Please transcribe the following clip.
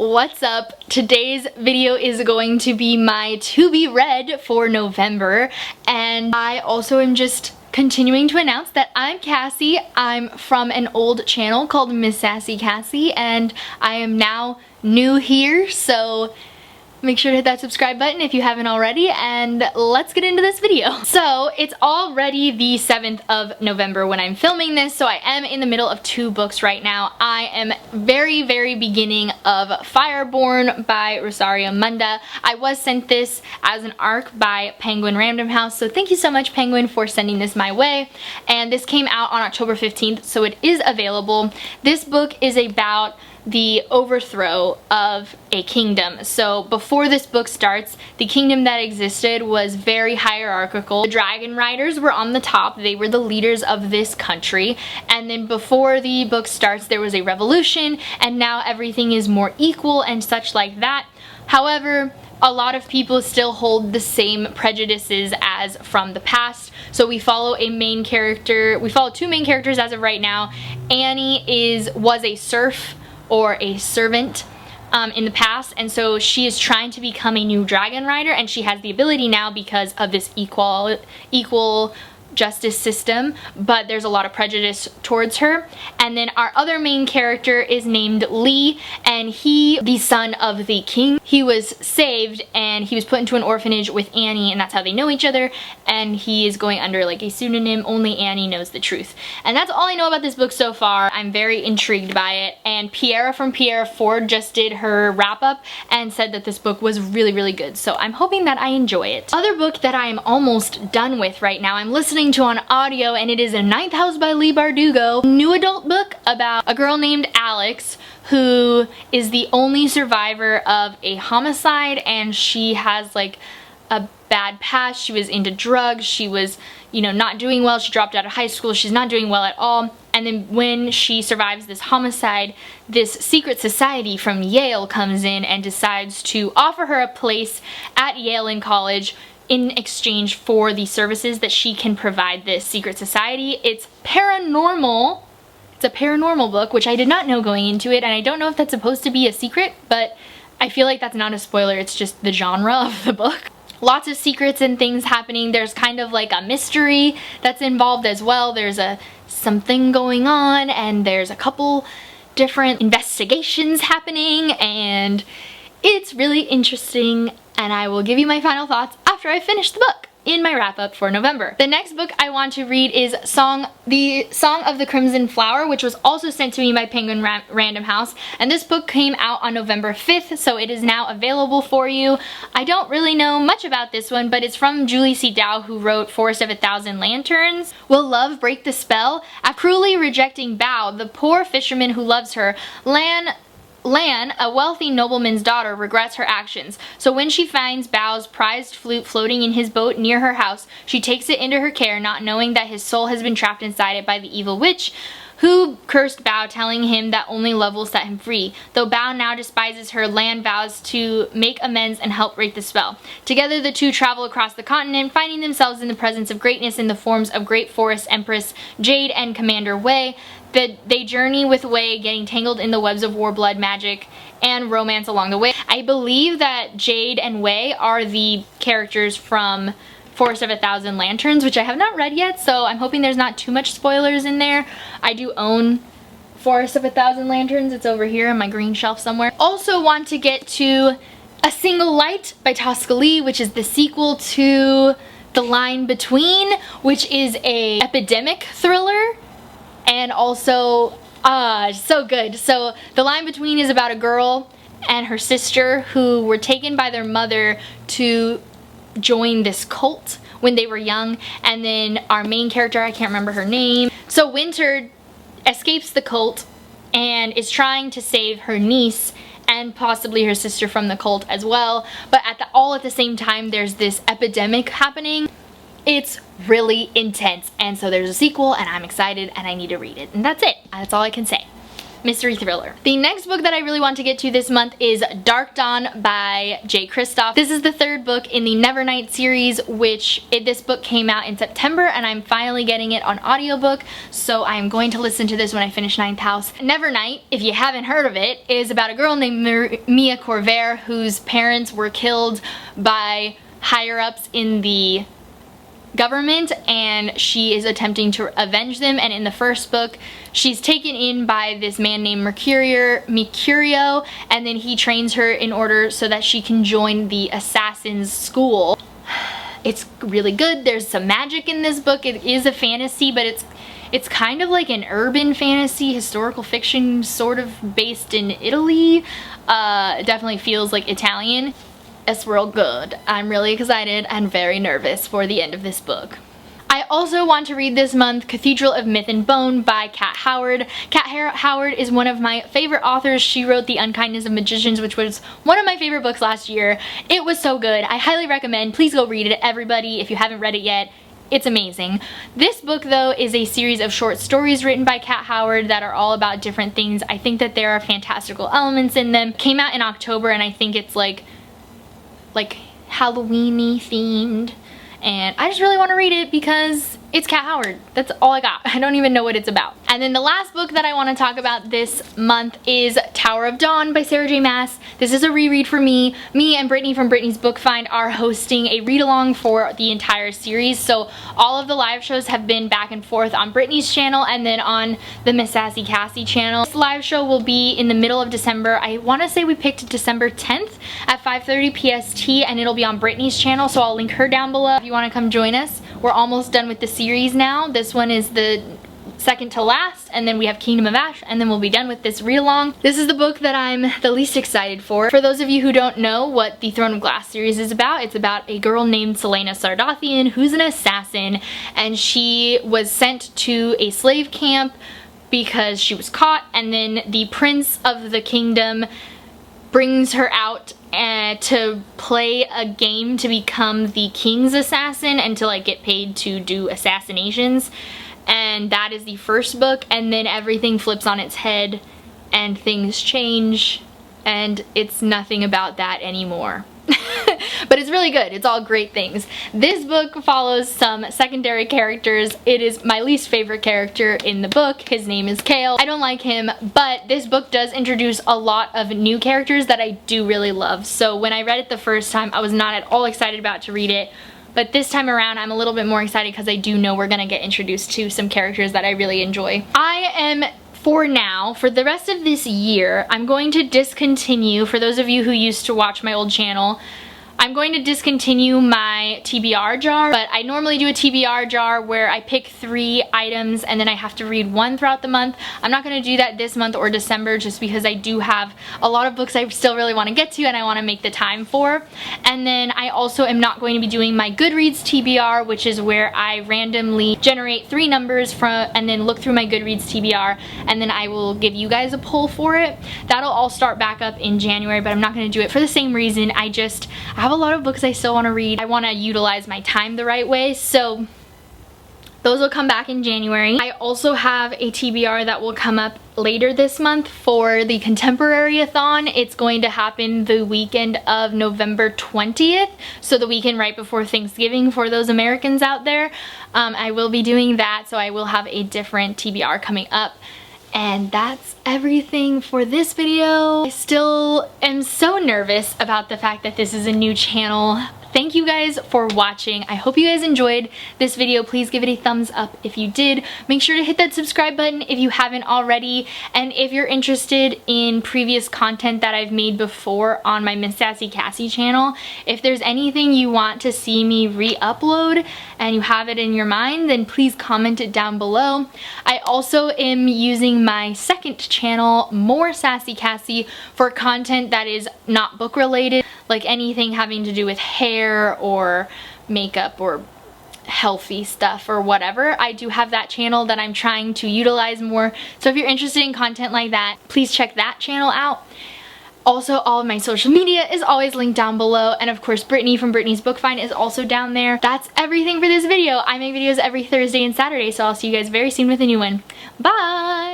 what's up? Today's video is going to be my to be read for November, and I also am just continuing to announce that I'm Cassie. I'm from an old channel called MissKlassieKassie, and I am now new here, so make sure to hit that subscribe button if you haven't already, and let's get into this video. So it's already the 7th of November when I'm filming this, so I am in the middle of 2 books right now. I am very beginning of Fireborn by Rosario Munda. I was sent this as an ARC by Penguin Random House, so thank you so much, Penguin, for sending this my way. And this came out on October 15th, so it is available. This book is about the overthrow of a kingdom. So before this book starts, the kingdom that existed was very hierarchical. The dragon riders were on the top. They were the leaders of this country. And then before the book starts, there was a revolution, and now everything is more equal and such like that. However, a lot of people still hold the same prejudices as from the past. So we follow a main character. We follow 2 main characters as of right now. Annie was a serf or a servant in the past, and so she is trying to become a new dragon rider, and she has the ability now because of this equal justice system, but there's a lot of prejudice towards her. And then our other main character is named Lee, and the son of the king, he was saved and he was put into an orphanage with Annie, and that's how they know each other, and he is going under like a pseudonym. Only Annie knows the truth. And that's all I know about this book so far. I'm very intrigued by it, and Piera from Piera Ford just did her wrap-up and said that this book was really good, so I'm hoping that I enjoy it. Other book that I am almost done with right now, I'm listening to on audio, and it is A Ninth House by Leigh Bardugo. New adult book about a girl named Alex who is the only survivor of a homicide, and she has like a bad past. She was into drugs, she was, not doing well, she dropped out of high school, she's not doing well at all. And then when she survives this homicide, this secret society from Yale comes in and decides to offer her a place at Yale in college in exchange for the services that she can provide this secret society. It's paranormal. It's a paranormal book, which I did not know going into it, and I don't know if that's supposed to be a secret, but I feel like that's not a spoiler, it's just the genre of the book. Lots of secrets and things happening. There's kind of like a mystery that's involved as well. There's something going on, and there's a couple different investigations happening, and it's really interesting, and I will give you my final thoughts after I finish the book in my wrap-up for November. The next book I want to read is The Song of the Crimson Flower, which was also sent to me by Penguin Random House, and this book came out on November 5th, so it is now available for you. I don't really know much about this one, but it's from Julie C. Dow, who wrote Forest of a Thousand Lanterns. Will love break the spell? After cruelly rejecting Bao, the poor fisherman who loves her, Lan, a wealthy nobleman's daughter, regrets her actions. So when she finds Bao's prized flute floating in his boat near her house, she takes it into her care, not knowing that his soul has been trapped inside it by the evil witch who cursed Bao, telling him that only love will set him free. Though Bao now despises her, Lan vows to make amends and help break the spell. Together the two travel across the continent, finding themselves in the presence of greatness in the forms of Great Forest Empress Jade and Commander Wei. They journey with Wei, getting tangled in the webs of war, blood, magic, and romance along the way. I believe that Jade and Wei are the characters from Forest of a Thousand Lanterns, which I have not read yet, so I'm hoping there's not too much spoilers in there. I do own Forest of a Thousand Lanterns. It's over here on my green shelf somewhere. Also want to get to A Single Light by Tosca Lee, which is the sequel to The Line Between, which is a epidemic thriller. And also, so good. So The Line Between is about a girl and her sister who were taken by their mother to join this cult when they were young, and then our main character, I can't remember her name. So Winter escapes the cult and is trying to save her niece and possibly her sister from the cult as well, but all at the same time there's this epidemic happening. It's really intense, and so there's a sequel, and I'm excited, and I need to read it, and that's it. That's all I can say. mystery thriller. The next book that I really want to get to this month is Dark Dawn by J. Kristoff. This is the third book in the Nevernight series, which this book came out in September and I'm finally getting it on audiobook, so I'm going to listen to this when I finish Ninth House. Nevernight, if you haven't heard of it, is about a girl named Mia Corvair whose parents were killed by higher-ups in the government, and she is attempting to avenge them. And in the first book, she's taken in by this man named Mercurio, and then he trains her in order so that she can join the assassin's school. It's really good. There's some magic in this book. It is a fantasy, but it's kind of like an urban fantasy, historical fiction, sort of based in Italy. It definitely feels like Italian. It's real good. I'm really excited and very nervous for the end of this book. I also want to read this month Cathedral of Myth and Bone by Kat Howard. Kat Howard is one of my favorite authors. She wrote The Unkindness of Magicians, which was one of my favorite books last year. It was so good. I highly recommend. Please go read it, everybody, if you haven't read it yet. It's amazing. This book, though, is a series of short stories written by Kat Howard that are all about different things. I think that there are fantastical elements in them. Came out in October, and I think it's like Halloween-y themed, and I just really want to read it because it's Kat Howard. That's all I got. I don't even know what it's about. And then the last book that I want to talk about this month is Tower of Dawn by Sarah J. Maas. This is a reread for me. Me and Brittni from Brittni's Book Find are hosting a read-along for the entire series, so all of the live shows have been back and forth on Brittni's channel and then on the MissKlassieKassie channel. This live show will be in the middle of December. I want to say we picked December 10th at 5:30 PST, and it'll be on Brittni's channel, so I'll link her down below if you want to come join us. We're almost done with the series now. This one is the second to last, and then we have Kingdom of Ash, and then we'll be done with this read-along. This is the book that I'm the least excited for. For those of you who don't know what the Throne of Glass series is about, it's about a girl named Selena Sardathian who's an assassin, and she was sent to a slave camp because she was caught, and then the prince of the kingdom brings her out to play a game to become the king's assassin and to like get paid to do assassinations. And that is the first book, and then everything flips on its head and things change, and it's nothing about that anymore. But it's really good. It's all great things. This book follows some secondary characters. It is my least favorite character in the book. His name is Kale. I don't like him, but this book does introduce a lot of new characters that I do really love. So when I read it the first time, I was not at all excited about to read it. But this time around, I'm a little bit more excited because I do know we're gonna get introduced to some characters that I really enjoy. I am, for now, for the rest of this year, I'm going to discontinue, for those of you who used to watch my old channel, I'm going to discontinue my TBR jar, but I normally do a TBR jar where I pick 3 items and then I have to read 1 throughout the month. I'm not going to do that this month or December just because I do have a lot of books I still really want to get to and I want to make the time for. And then I also am not going to be doing my Goodreads TBR, which is where I randomly generate 3 numbers from and then look through my Goodreads TBR, and then I will give you guys a poll for it. That'll all start back up in January, but I'm not going to do it for the same reason. I have a lot of books I still want to read. I want to utilize my time the right way, so those will come back in January. I also have a TBR that will come up later this month for the Contemporary-a-thon. It's going to happen the weekend of November 20th, so the weekend right before Thanksgiving for those Americans out there. I will be doing that, so I will have a different TBR coming up. And that's everything for this video. I still am so nervous about the fact that this is a new channel. Thank you guys for watching. I hope you guys enjoyed this video. Please give it a thumbs up if you did. Make sure to hit that subscribe button if you haven't already. And if you're interested in previous content that I've made before on my MissKlassieKassie channel, if there's anything you want to see me re-upload and you have it in your mind, then please comment it down below. I also am using my second channel, More Sassy Kassie, for content that is not book related, like anything having to do with hair or makeup or healthy stuff or whatever. I do have that channel that I'm trying to utilize more, so if you're interested in content like that, please check that channel out. Also, all of my social media is always linked down below, and of course Brittni from Brittni's Book Find is also down there. That's everything for this video. I make videos every Thursday and Saturday, so I'll see you guys very soon with a new one. Bye!